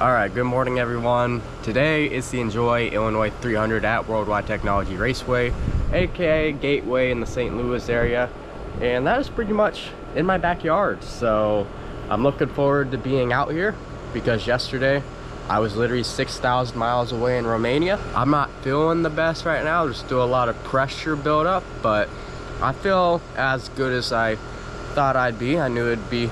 Alright, good morning everyone. Today is the Enjoy Illinois 300 at Worldwide Technology Raceway, aka Gateway in the St. Louis area, and that is pretty much in my backyard. So I'm looking forward to being out here because yesterday I was literally 6,000 miles away in Romania. I'm not feeling the best right now. There's still a lot of pressure built up, but I feel as good as I thought I'd be. I knew it'd be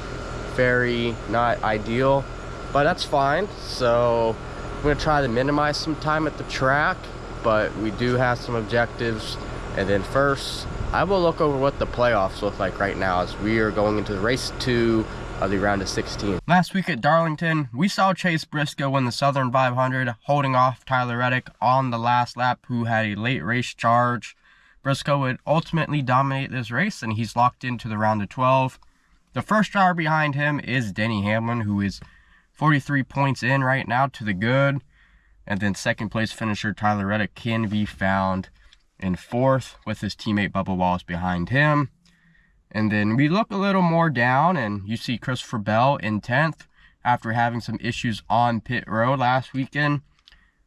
very not ideal, but that's fine. So I'm gonna try to minimize some time at the track, but we do have some objectives. And then first I will look over what the playoffs look like right now as we are going into the race 2 of the round of 16. Last week at Darlington, we saw Chase Briscoe win the Southern 500, holding off Tyler Reddick on the last lap, who had a late race charge. Briscoe would ultimately dominate this race, and he's locked into the round of 12. The first driver behind him is Denny Hamlin, who is 43 points in right now to the good. And then second place finisher Tyler Reddick can be found in 4th with his teammate Bubba Wallace behind him. And then we look a little more down and you see Christopher Bell in 10th after having some issues on pit road last weekend.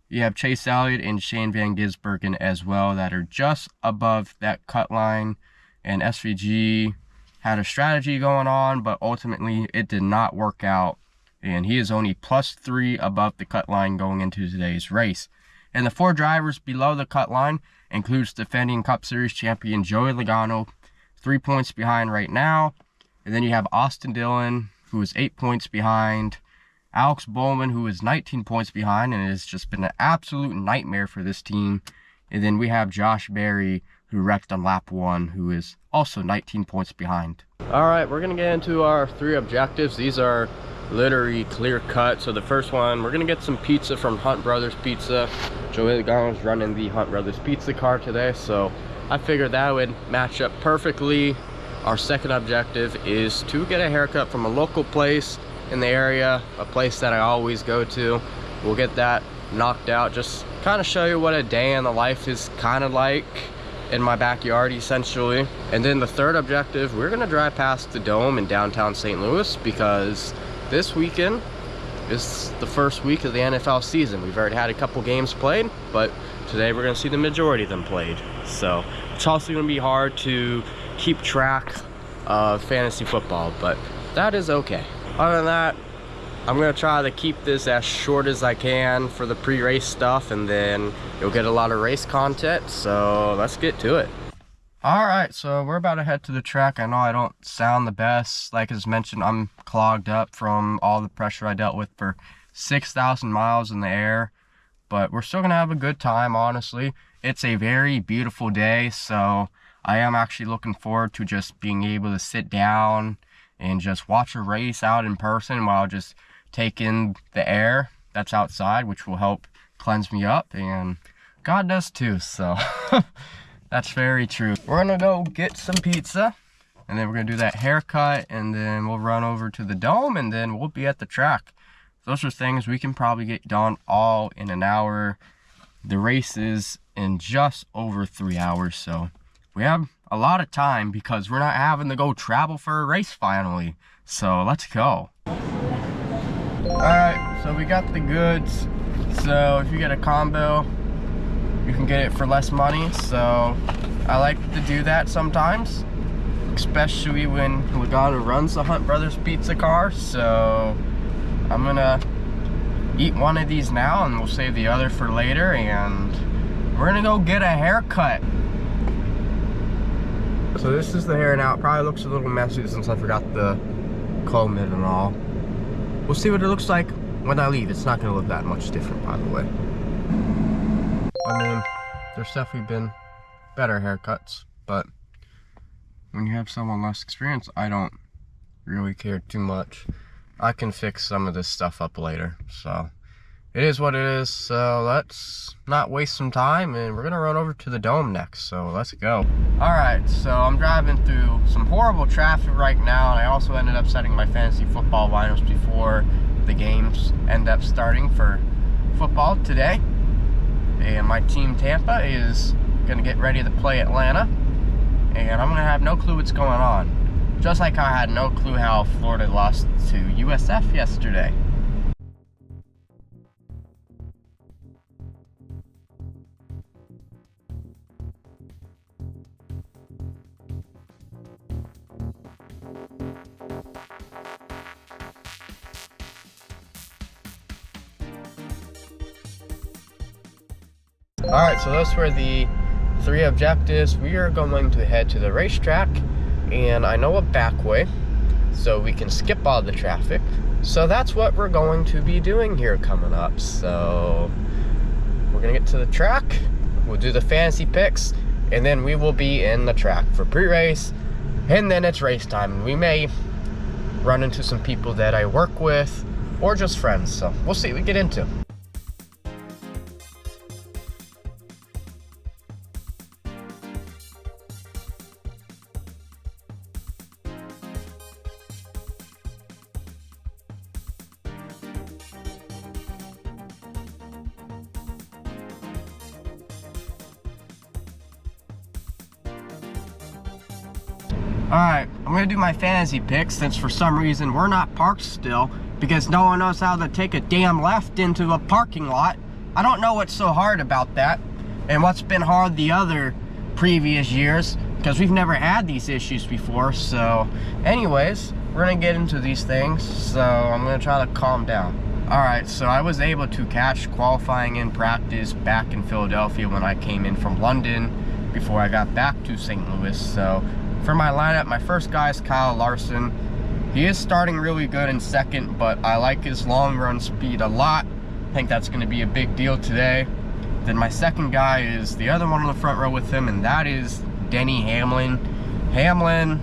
You have Chase Elliott and Shane Van Gisbergen as well that are just above that cut line. And SVG had a strategy going on, but ultimately it did not work out. And he is only +3 above the cut line going into today's race. And the 4 drivers below the cut line includes defending Cup Series champion Joey Logano, 3 points behind right now. And then you have Austin Dillon, who is 8 points behind. Alex Bowman, who is 19 points behind, and it has just been an absolute nightmare for this team. And then we have Josh Berry, who wrecked on lap 1, who is also 19 points behind. All right, we're gonna get into our 3 objectives. These are literally clear cut. So the first one, we're gonna get some pizza from Hunt Brothers Pizza. Joey Logano's running the Hunt Brothers Pizza car today, so I figured that would match up perfectly. Our second objective is to get a haircut from a local place in the area, a place that I always go to. We'll get that knocked out, just kind of show you what a day in the life is kind of like in my backyard essentially. And then the third objective, we're gonna drive past the Dome in downtown St. Louis because this weekend is the first week of the NFL season. We've already had a couple games played, but today we're gonna see the majority of them played. So it's also gonna be hard to keep track of fantasy football, but that is okay. Other than that, I'm gonna try to keep this as short as I can for the pre-race stuff, and then you'll get a lot of race content, so let's get to it. All right, so we're about to head to the track. I know I don't sound the best. Like as mentioned, I'm clogged up from all the pressure I dealt with for 6,000 miles in the air, but we're still gonna have a good time, honestly. It's a very beautiful day, so I am actually looking forward to just being able to sit down and just watch a race out in person while just take in the air that's outside, which will help cleanse me up, and God does too, so that's very true. We're gonna go get some pizza, and then we're gonna do that haircut, and then we'll run over to the Dome, and then we'll be at the track. Those are things we can probably get done all in an hour. The race is in just over 3 hours, so we have a lot of time because we're not having to go travel for a race finally. So let's go. All right, so we got the goods. So if you get a combo, you can get it for less money. So I like to do that sometimes, especially when Logano runs the Hunt Brothers Pizza car. So I'm gonna eat one of these now and we'll save the other for later, and we're gonna go get a haircut. So this is the hair now. It probably looks a little messy since I forgot the comb it and all. We'll see what it looks like when I leave. It's not gonna look that much different, by the way. I mean, there's definitely been better haircuts, but when you have someone less experienced, I don't really care too much. I can fix some of this stuff up later, so it is what it is. So let's not waste some time, and we're gonna run over to the Dome next, so let's go. All right, so I'm driving through some horrible traffic right now, and I also ended up setting my fantasy football lineups before the games end up starting for football today. And my team Tampa is gonna get ready to play Atlanta, and I'm gonna have no clue what's going on. Just like I had no clue how Florida lost to USF yesterday. Alright, so those were the 3 objectives. We are going to head to the racetrack, and I know a back way, so we can skip all the traffic. So that's what we're going to be doing here coming up. So we're gonna get to the track, we'll do the fantasy picks, and then we will be in the track for pre-race, and then it's race time. We may run into some people that I work with, or just friends, so we'll see what we get into. Alright, I'm gonna do my fantasy picks since for some reason we're not parked still because no one knows how to take a damn left into a parking lot. I don't know what's so hard about that and what's been hard the other previous years because we've never had these issues before. So anyways, we're gonna get into these things, so I'm gonna try to calm down. Alright, so I was able to catch qualifying in practice back in Philadelphia when I came in from London before I got back to St. Louis. So for my lineup, my first guy is Kyle Larson. He is starting really good in second, but I like his long run speed a lot. I think that's going to be a big deal today. Then my second guy is the other one on the front row with him, and that is Denny Hamlin. Hamlin,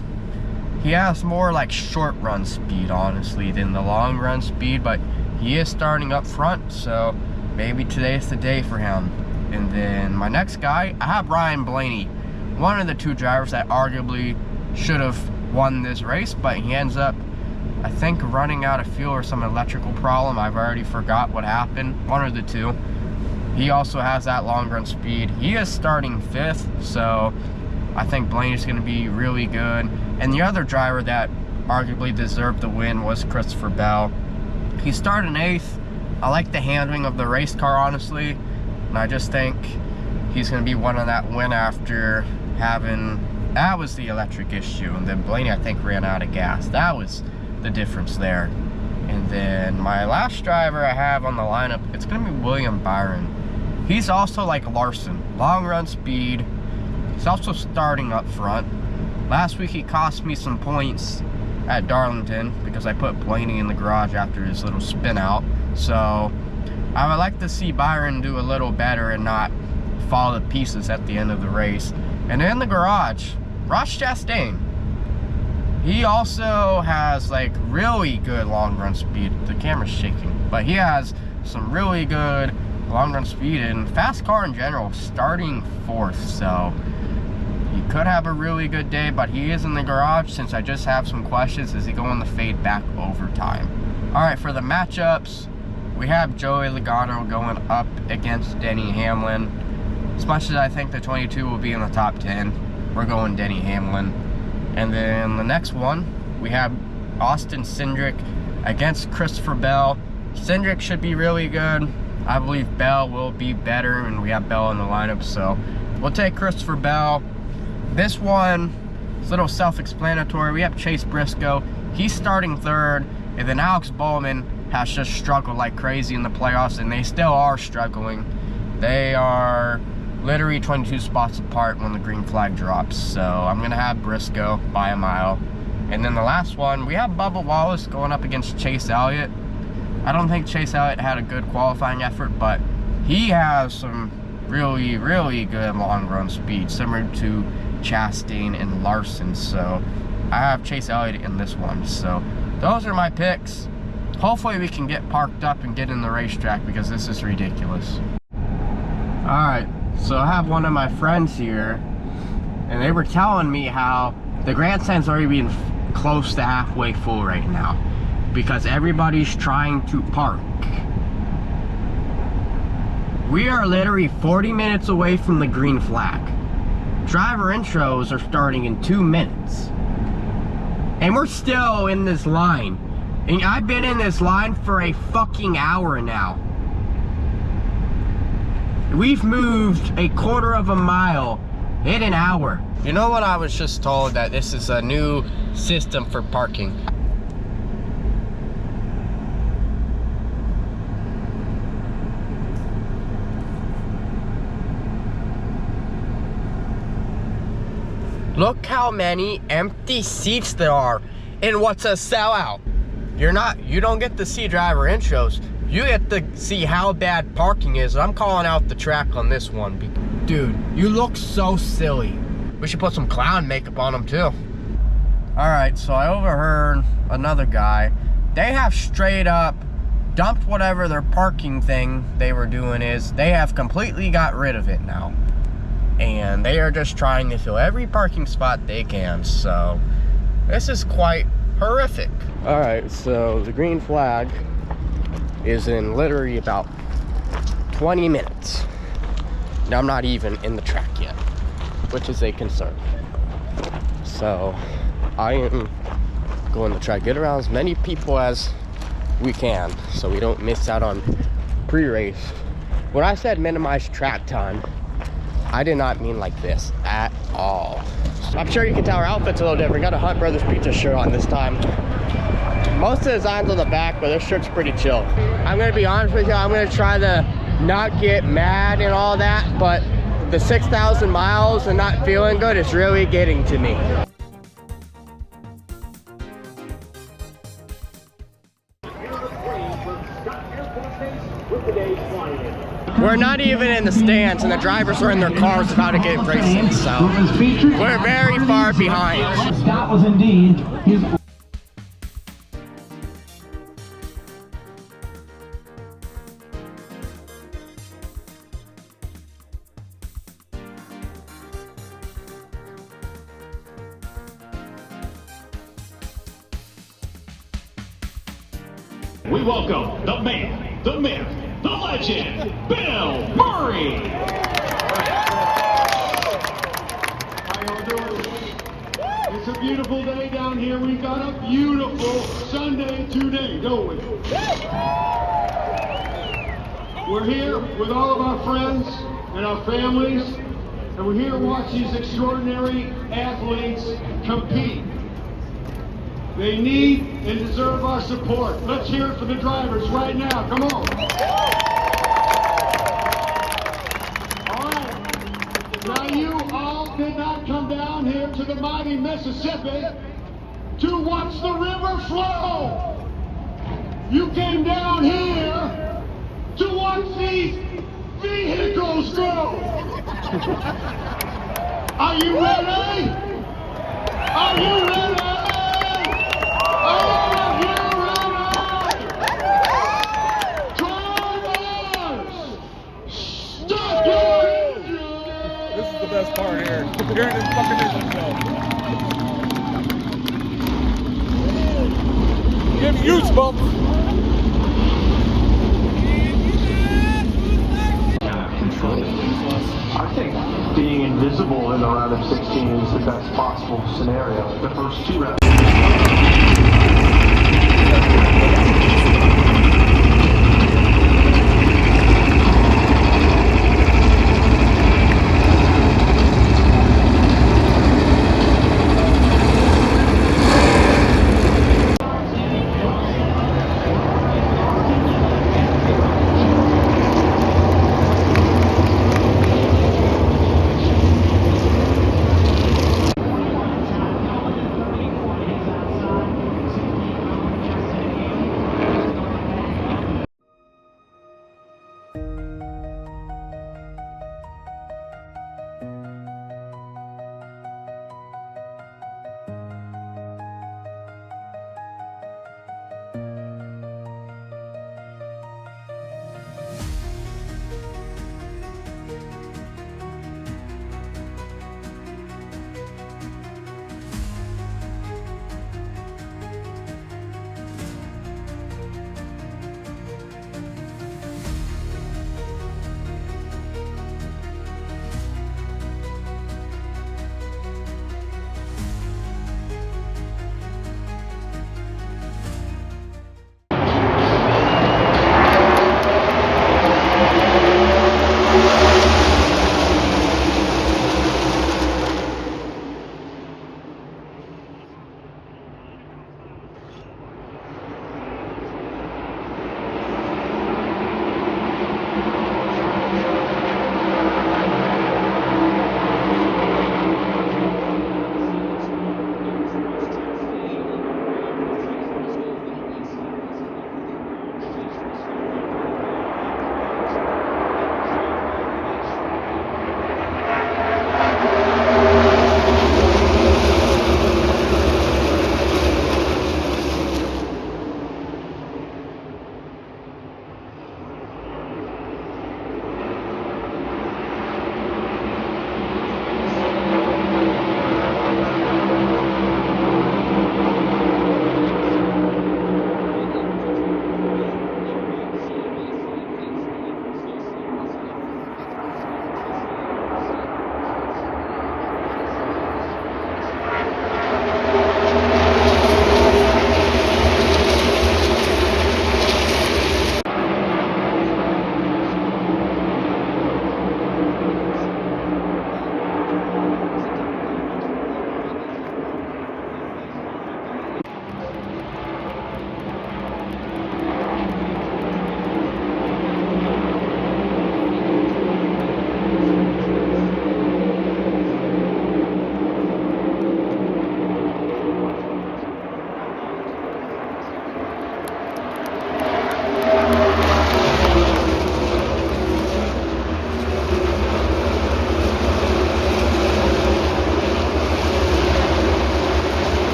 he has more like short run speed, honestly, than the long run speed, but he is starting up front, so maybe today's the day for him. And then my next guy, I have Ryan Blaney. One of the 2 drivers that arguably should have won this race, but he ends up, I think, running out of fuel or some electrical problem. I've already forgot what happened. One of the 2. He also has that long run speed. He is starting 5th, so I think Blaney's going to be really good. And the other driver that arguably deserved the win was Christopher Bell. He started 8th. I like the handling of the race car, honestly, and I just think he's going to be one on that win after having, that was the electric issue, and then Blaney I think ran out of gas. That was the difference there. And then my last driver I have on the lineup, it's gonna be William Byron. He's also like Larson, long run speed. He's also starting up front. Last week he cost me some points at Darlington because I put Blaney in the garage after his little spin out. So I would like to see Byron do a little better and not fall to pieces at the end of the race. And in the garage, Ross Chastain, he also has like really good long run speed. The camera's shaking, but he has some really good long run speed and fast car in general, starting 4th. So he could have a really good day, but he is in the garage. Since I just have some questions, is he going to fade back overtime? Alright, for the matchups, we have Joey Logano going up against Denny Hamlin. As much as I think the 22 will be in the top 10, we're going Denny Hamlin. And then the next one, we have Austin Cindric against Christopher Bell. Cindric should be really good. I believe Bell will be better, and we have Bell in the lineup, so we'll take Christopher Bell. This one is a little self-explanatory. We have Chase Briscoe. He's starting 3rd, and then Alex Bowman has just struggled like crazy in the playoffs, and they still are struggling. They are literally 22 spots apart when the green flag drops, so I'm gonna have Briscoe by a mile. And then the last one, we have Bubba Wallace going up against Chase Elliott. I don't think Chase Elliott had a good qualifying effort, but he has some really, really good long run speed, similar to Chastain and Larson. So I have Chase Elliott in this one. So those are my picks. Hopefully we can get parked up and get in the racetrack because this is ridiculous. Alright, so I have one of my friends here, and they were telling me how the grandstand's already being close to halfway full right now because everybody's trying to park. We are literally 40 minutes away from the green flag. Driver intros are starting in 2 minutes. And we're still in this line. And I've been in this line for a fucking hour now. We've moved a quarter of a mile in an hour. You know what, I was just told that this is a new system for parking. Look how many empty seats there are in what's a sellout. You don't get to see driver intros. You get to see how bad parking is. I'm calling out the track on this one. Dude, you look so silly. We should put some clown makeup on them too. All right, so I overheard another guy. They have straight up dumped whatever their parking thing they were doing is. They have completely got rid of it now. And they are just trying to fill every parking spot they can. So this is quite horrific. All right, so the green flag is in literally about 20 minutes. Now I'm not even in the track yet, which is a concern. So I am going to try to get around as many people as we can so we don't miss out on pre-race. When I said minimize track time, I did not mean like this at all. I'm sure you can tell our outfit's a little different. Got a Hunt Brothers Pizza shirt on this time. Most of the designs on the back, but this shirt's pretty chill. I'm gonna be honest with you, I'm gonna try to not get mad and all that, but the 6,000 miles and not feeling good is really getting to me. We're not even in the stands and the drivers are in their cars about to get racing, so we're very far behind. Scott was indeed his. We welcome the man, the myth, the legend, Bill Murray. How y'all doing? It's a beautiful day down here. We've got a beautiful Sunday today, don't we? We're here with all of our friends and our families, and we're here to watch these extraordinary athletes compete. They need and deserve our support. Let's hear it for the drivers right now. Come on. All right. Now you all did not come down here to the mighty Mississippi to watch the river flow. You came down here to watch these vehicles go. Are you ready? Are you ready? This is the best part here. You're in this fucking mission zone. Give huge bump. I think being invisible in the round of 16 is the best possible scenario. The first two rounds.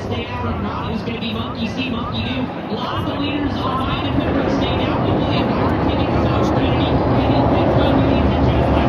stay out or not is going to be monkey see, monkey do. A lot of the leaders on Ryan and Pembroke staying out, but William Howard taking his opportunity, and he'll pick up the advantage by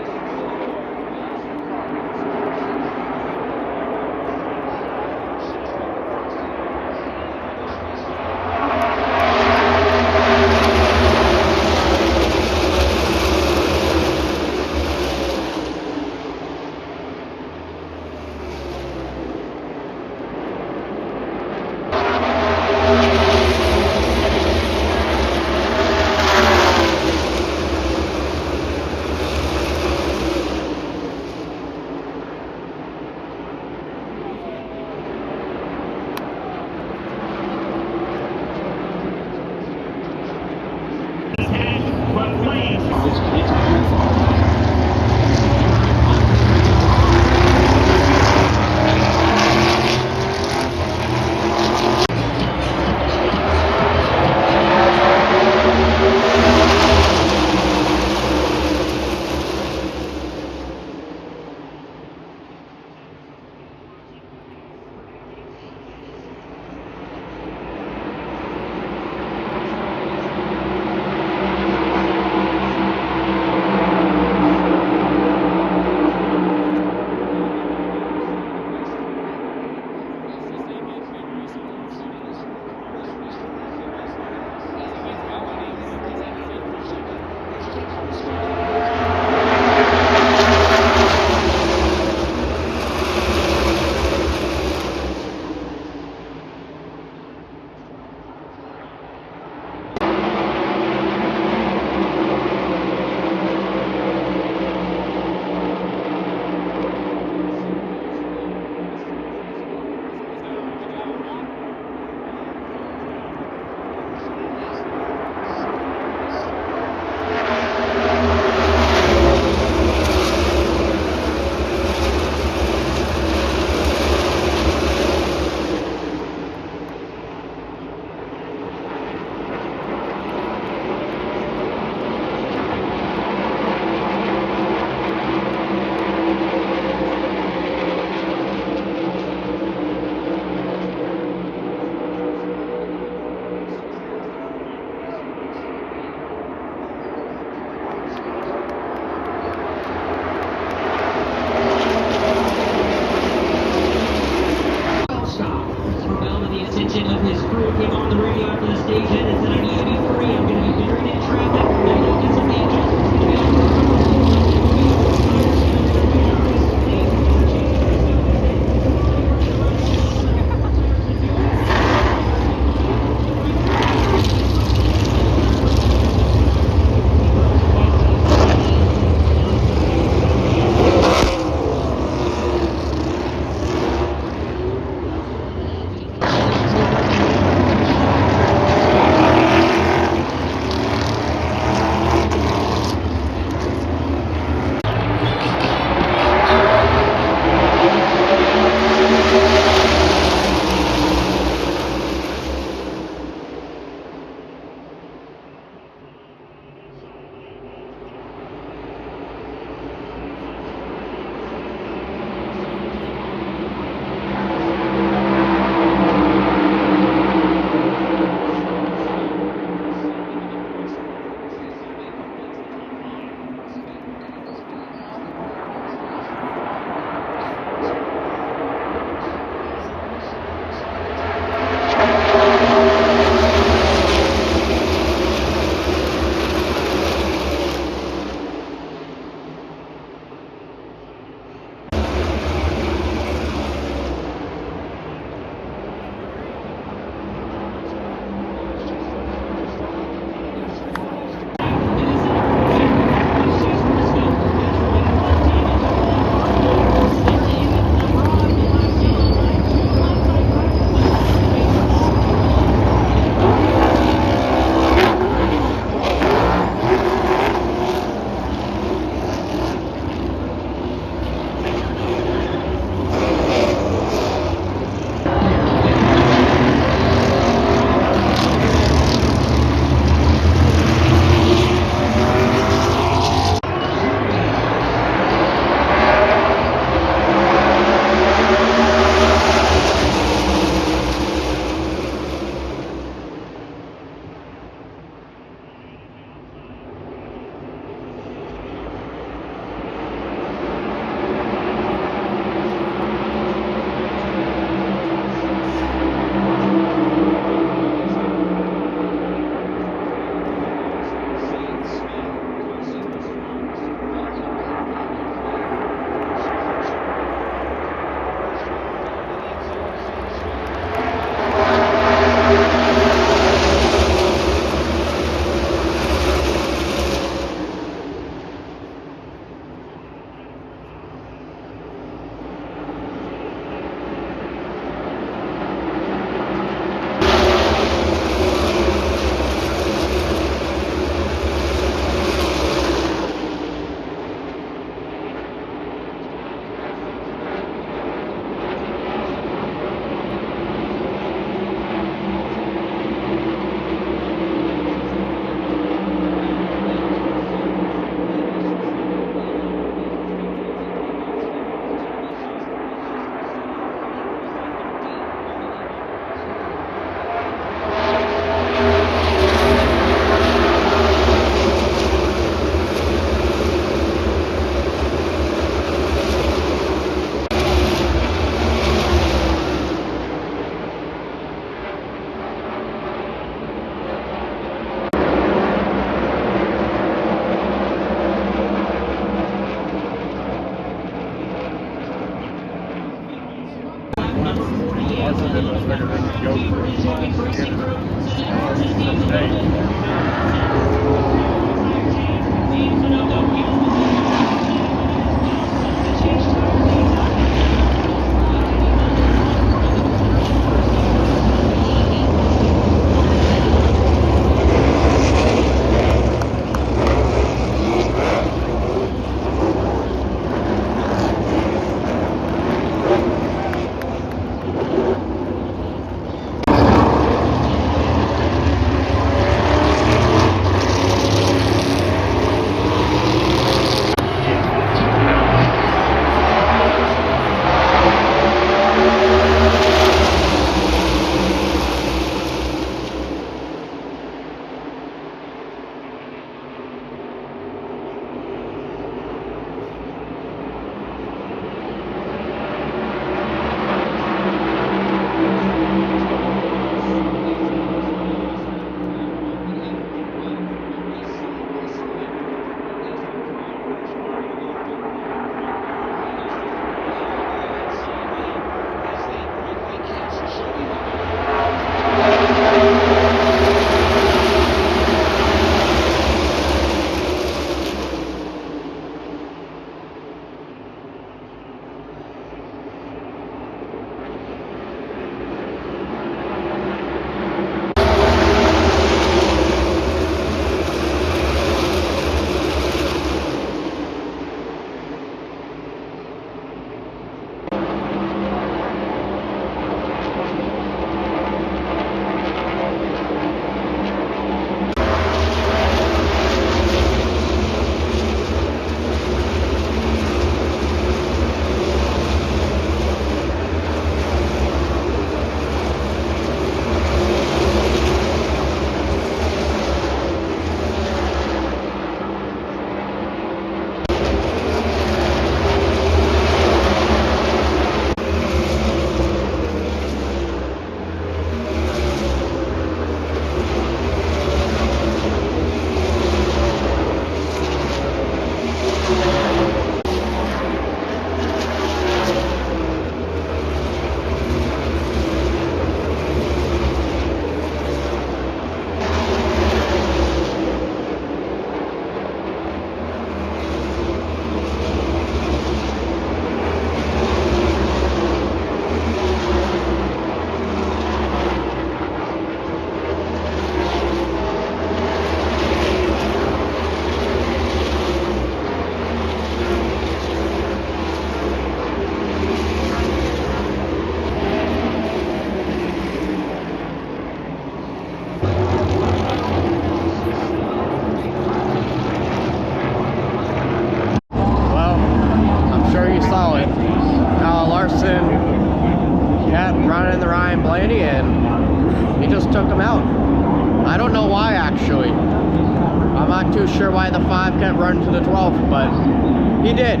not too sure why the 5 kept running to the 12th, but he did.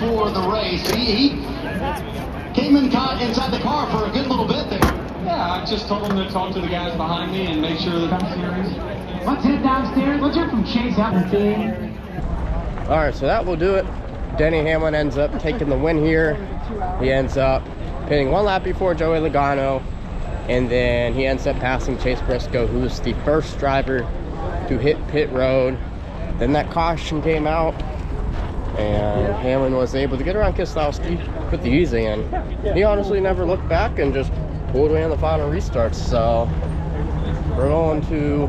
before the race. He came in inside the car for a good little bit there. Yeah, I just told him to talk to the guys behind me and make sure that I'm serious. Let's head downstairs. Let's hear from Chase Appleton. All right, so that will do it. Denny Hamlin ends up taking the win here. He ends up pitting one lap before Joey Logano, and then he ends up passing Chase Briscoe, who's the first driver to hit pit road. Then that caution came out, and Hamlin was able to get around Keselowski, put the easy in. He honestly never looked back and just pulled away in the final restart. So we're going to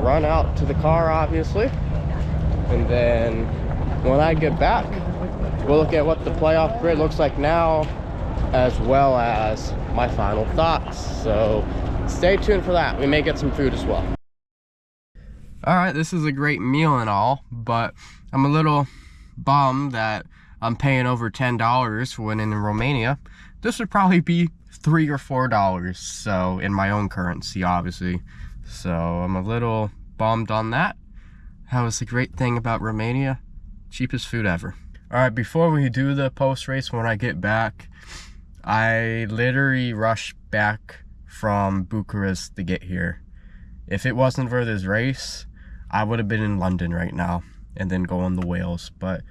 run out to the car, obviously, and then when I get back, we'll look at what the playoff grid looks like now, as well as my final thoughts. So stay tuned for that. We may get some food as well. All right, this is a great meal and all, but I'm a little bummed that I'm paying over $10 when in Romania. This would probably be $3 or $4, so in my own currency, obviously. So I'm a little bummed on that. That was the great thing about Romania. Cheapest food ever. All right, before we do the post-race, when I get back, I literally rushed back from Bucharest to get here. If it wasn't for this race, I would have been in London right now and then going to Wales. But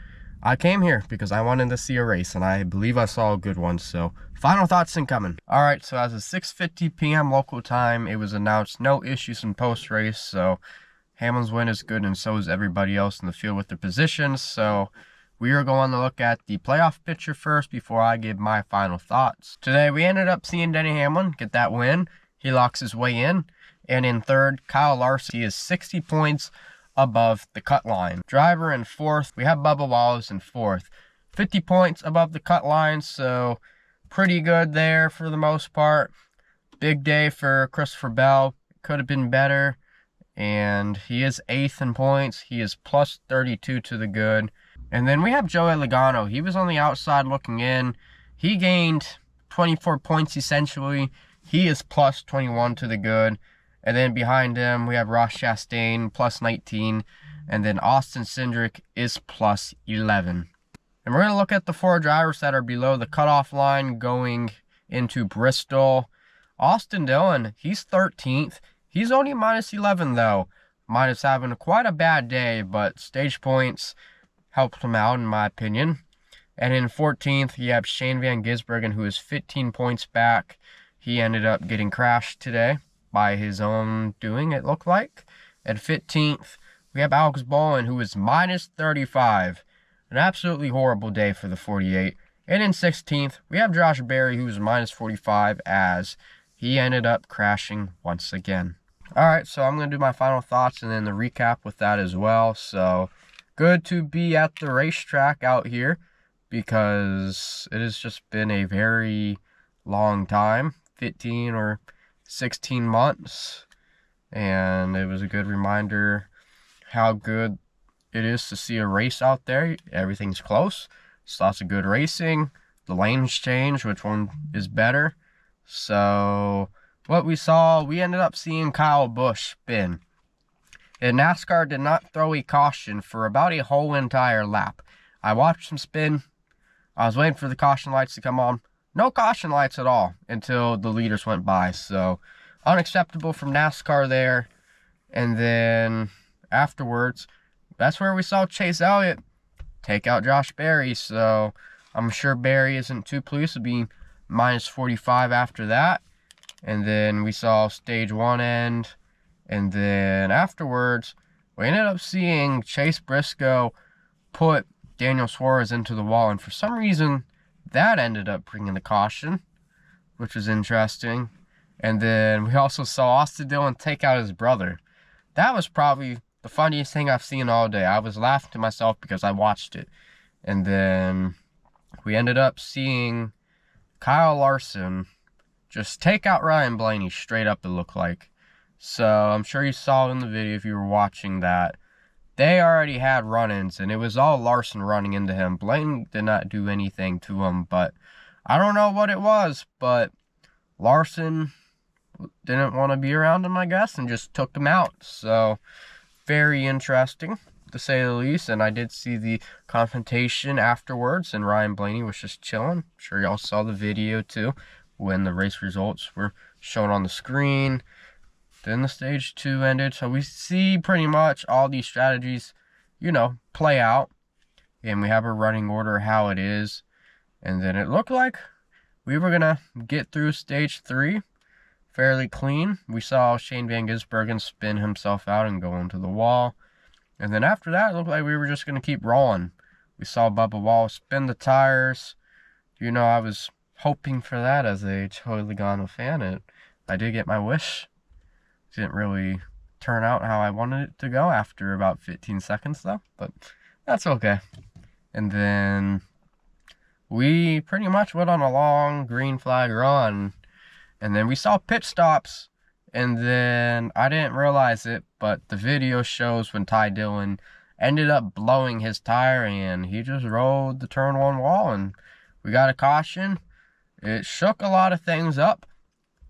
I came here because I wanted to see a race, and I believe I saw a good one. So final thoughts incoming. All right, so as of 6:50 p.m. local time, it was announced no issues in post-race. So Hamlin's win is good, and so is everybody else in the field with their positions. So we are going to look at the playoff picture first before I give my final thoughts. Today, we ended up seeing Denny Hamlin get that win. He locks his way in. And in third, Kyle Larson. He is 60 points above the cut line. Driver in fourth, we have Bubba Wallace in fourth. 50 points above the cut line, so pretty good there for the most part. Big day for Christopher Bell. Could have been better. And he is 8th in points. He is plus 32 to the good. And then we have Joey Logano. He was on the outside looking in. He gained 24 points essentially. He is plus 21 to the good. And then behind him, we have Ross Chastain, plus 19. And then Austin Cindric is plus 11. And we're going to look at the 4 drivers that are below the cutoff line going into Bristol. Austin Dillon, he's 13th. He's only minus 11 though. Minus having quite a bad day, but stage points helped him out in my opinion. And in 14th, you have Shane Van Gisbergen, who is 15 points back. He ended up getting crashed today by his own doing, it looked like. At 15th, we have Alex Bowman, who is minus 35. An absolutely horrible day for the 48. And in 16th, we have Josh Berry, who is minus 45, as he ended up crashing once again. Alright, so I'm going to do my final thoughts and then the recap with that as well. So, good to be at the racetrack out here because it has just been a very long time, 15 or 16 months. And it was a good reminder how good it is to see a race out there. Everything's close. It's lots of good racing. The lanes change, which one is better. So what we saw, we ended up seeing Kyle Busch spin. And NASCAR did not throw a caution for about a whole entire lap. I watched him spin. I was waiting for the caution lights to come on. No caution lights at all until the leaders went by. So unacceptable from NASCAR there. And then afterwards, that's where we saw Chase Elliott take out Josh Berry. So I'm sure Berry isn't too pleased to be minus 45 after that. And then we saw stage 1 end. And then afterwards, we ended up seeing Chase Briscoe put Daniel Suarez into the wall. And for some reason, that ended up bringing the caution, which was interesting. And then we also saw Austin Dillon take out his brother. That was probably the funniest thing I've seen all day. I was laughing to myself because I watched it. And then we ended up seeing Kyle Larson just take out Ryan Blaney straight up, it looked like. So I'm sure you saw in the video if you were watching that. They already had run-ins, and it was all Larson running into him. Blaney did not do anything to him, but I don't know what it was, but Larson didn't want to be around him, I guess, and just took him out. So very interesting. to say the least. And I did see the confrontation afterwards, and Ryan Blaney was just chilling. I'm sure y'all saw the video too, when the race results were shown on the screen. Then the stage 2 ended. So we see pretty much all these strategies, you know, play out. And we have a running order how it is. And then it looked like we were going to get through stage 3 fairly clean. We saw Shane Van Gisbergen spin himself out and go into the wall. And then after that, it looked like we were just going to keep rolling. We saw Bubba Wallace spin the tires. You know, I was hoping for that as a Joey Logano fan. I did get my wish. Didn't really turn out how I wanted it to go after about 15 seconds though, but that's okay. And then we pretty much went on a long green flag run, and then we saw pit stops, and then I didn't realize it, but the video shows when Ty Dillon ended up blowing his tire and he just rolled the turn 1 wall, and we got a caution. It shook a lot of things up,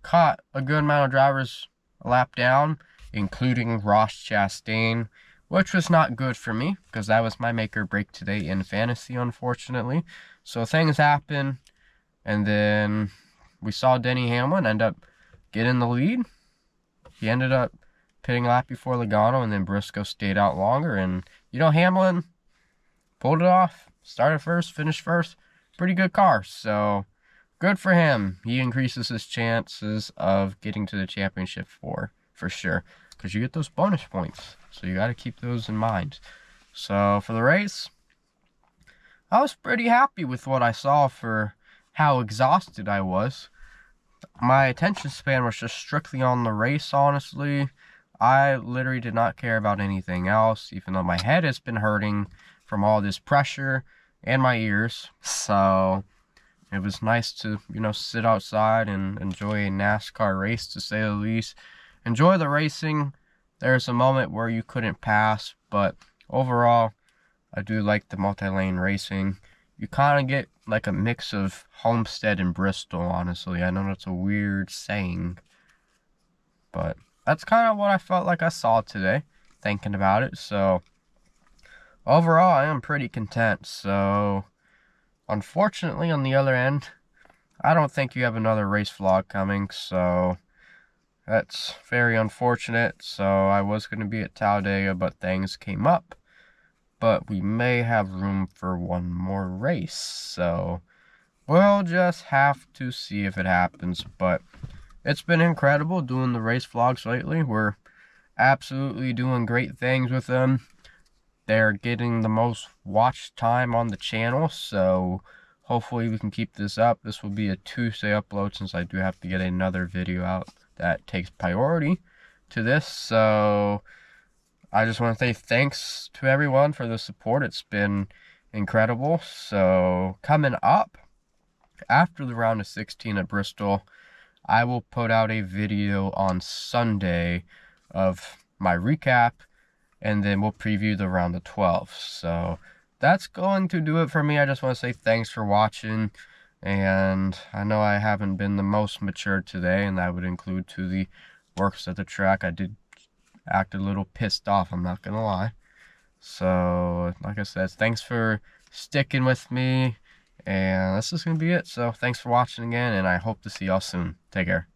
caught a good amount of drivers a lap down, including Ross Chastain, which was not good for me because that was my make or break today in fantasy, unfortunately. So things happen, and then we saw Denny Hamlin end up getting the lead. He ended up pitting a lap before Logano, and then Briscoe stayed out longer. And, you know, Hamlin pulled it off, started first, finished first. Pretty good car, so good for him. He increases his chances of getting to the championship for sure, because you get those bonus points. So you got to keep those in mind. So for the race, I was pretty happy with what I saw for how exhausted I was. My attention span was just strictly on the race, honestly. I literally did not care about anything else, even though my head has been hurting from all this pressure and my ears. So it was nice to, you know, sit outside and enjoy a NASCAR race, to say the least. Enjoy the racing. There's a moment where you couldn't pass, but overall, I do like the multi-lane racing. You kind of get like a mix of Homestead and Bristol, honestly. I know that's a weird saying, but that's kind of what I felt like I saw today, thinking about it. So overall, I am pretty content. So unfortunately, on the other end, I don't think you have another race vlog coming, so that's very unfortunate. So I was going to be at Talladega, but things came up. But we may have room for one more race, so we'll just have to see if it happens. But it's been incredible doing the race vlogs lately. We're absolutely doing great things with them. They're getting the most watch time on the channel, so hopefully we can keep this up. This will be a Tuesday upload, since I do have to get another video out that takes priority to this. So I just want to say thanks to everyone for the support. It's been incredible. So coming up after the round of 16 at Bristol, I will put out a video on Sunday of my recap, and then we'll preview the round of 12. So that's going to do it for me. I just want to say thanks for watching. And I know I haven't been the most mature today, and that would include to the works at the track. I did act a little pissed off, I'm not gonna lie. So like I said, thanks for sticking with me, and this is gonna be it. So thanks for watching again, and I hope to see y'all soon. Take care.